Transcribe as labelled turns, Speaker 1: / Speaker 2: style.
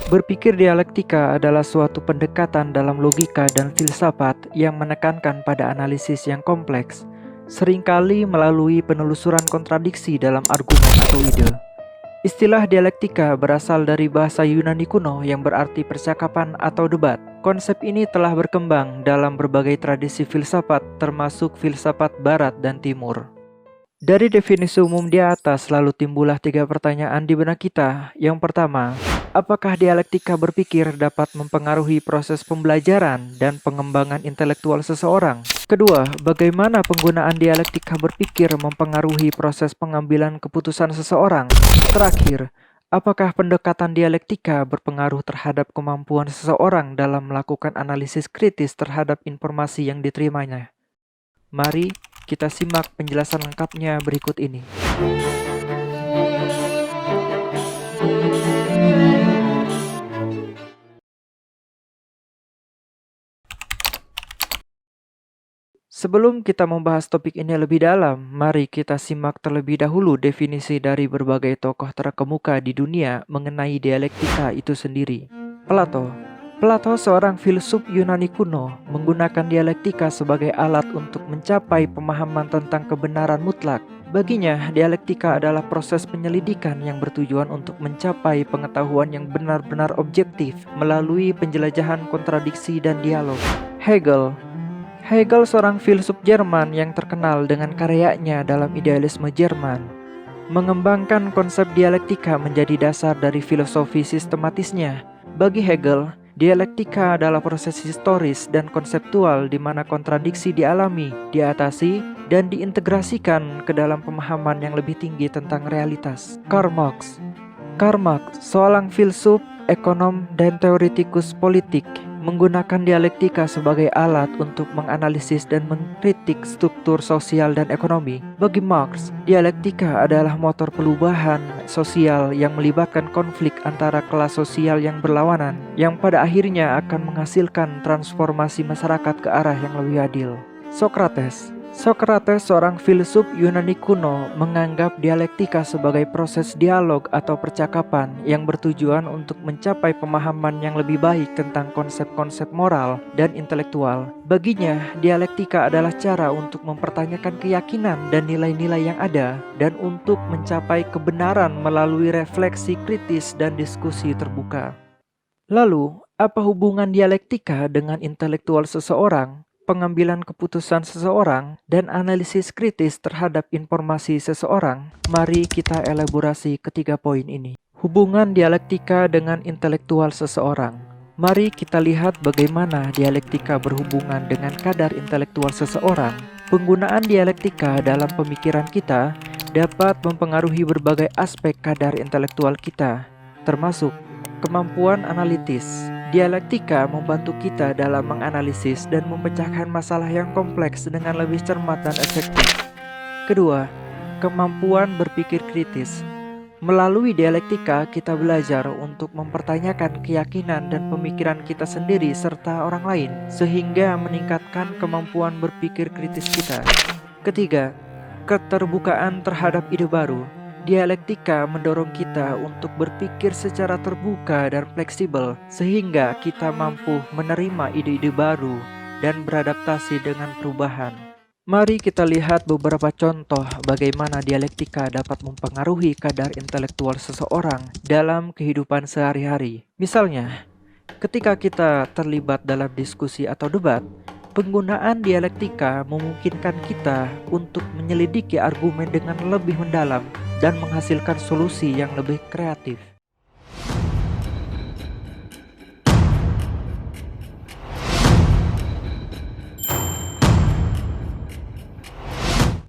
Speaker 1: Berpikir dialektika adalah suatu pendekatan dalam logika dan filsafat yang menekankan pada analisis yang kompleks, seringkali melalui penelusuran kontradiksi dalam argumen atau ide. Istilah dialektika berasal dari bahasa Yunani kuno yang berarti percakapan atau debat. Konsep ini telah berkembang dalam berbagai tradisi filsafat, termasuk filsafat Barat dan Timur. Dari definisi umum di atas, lalu timbullah 3 pertanyaan di benak kita. Yang pertama, apakah dialektika berpikir dapat mempengaruhi proses pembelajaran dan pengembangan intelektual seseorang? Kedua, bagaimana penggunaan dialektika berpikir mempengaruhi proses pengambilan keputusan seseorang? Terakhir, apakah pendekatan dialektika berpengaruh terhadap kemampuan seseorang dalam melakukan analisis kritis terhadap informasi yang diterimanya? Mari kita simak penjelasan lengkapnya berikut ini. Sebelum kita membahas topik ini lebih dalam, mari kita simak terlebih dahulu definisi dari berbagai tokoh terkemuka di dunia mengenai dialektika itu sendiri. Plato, seorang filsuf Yunani kuno, menggunakan dialektika sebagai alat untuk mencapai pemahaman tentang kebenaran mutlak. Baginya, dialektika adalah proses penyelidikan yang bertujuan untuk mencapai pengetahuan yang benar-benar objektif melalui penjelajahan kontradiksi dan dialog. Hegel, seorang filsuf Jerman yang terkenal dengan karyanya dalam idealisme Jerman, mengembangkan konsep dialektika menjadi dasar dari filosofi sistematisnya. Bagi Hegel, dialektika adalah proses historis dan konseptual di mana kontradiksi dialami, diatasi, dan diintegrasikan ke dalam pemahaman yang lebih tinggi tentang realitas. Karl Marx, seorang filsuf, ekonom, dan teoretikus politik, menggunakan dialektika sebagai alat untuk menganalisis dan mengkritik struktur sosial dan ekonomi. Bagi Marx, dialektika adalah motor perubahan sosial yang melibatkan konflik antara kelas sosial yang berlawanan, yang pada akhirnya akan menghasilkan transformasi masyarakat ke arah yang lebih adil. Sokrates, seorang filsuf Yunani kuno, menganggap dialektika sebagai proses dialog atau percakapan yang bertujuan untuk mencapai pemahaman yang lebih baik tentang konsep-konsep moral dan intelektual. Baginya, dialektika adalah cara untuk mempertanyakan keyakinan dan nilai-nilai yang ada, dan untuk mencapai kebenaran melalui refleksi kritis dan diskusi terbuka. Lalu, apa hubungan dialektika dengan intelektual seseorang, pengambilan keputusan seseorang, dan analisis kritis terhadap informasi seseorang? Mari kita elaborasi ketiga poin ini. Hubungan dialektika dengan intelektual seseorang. Mari kita lihat bagaimana dialektika berhubungan dengan kadar intelektual seseorang. Penggunaan dialektika dalam pemikiran kita dapat mempengaruhi berbagai aspek kadar intelektual kita, termasuk kemampuan analitis. Dialektika membantu kita dalam menganalisis dan memecahkan masalah yang kompleks dengan lebih cermat dan efektif. Kedua, kemampuan berpikir kritis. Melalui dialektika, kita belajar untuk mempertanyakan keyakinan dan pemikiran kita sendiri serta orang lain, sehingga meningkatkan kemampuan berpikir kritis kita. Ketiga, keterbukaan terhadap ide baru. Dialektika mendorong kita untuk berpikir secara terbuka dan fleksibel, sehingga kita mampu menerima ide-ide baru dan beradaptasi dengan perubahan. Mari kita lihat beberapa contoh bagaimana dialektika dapat mempengaruhi kadar intelektual seseorang dalam kehidupan sehari-hari. Misalnya, ketika kita terlibat dalam diskusi atau debat, penggunaan dialektika memungkinkan kita untuk menyelidiki argumen dengan lebih mendalam dan menghasilkan solusi yang lebih kreatif.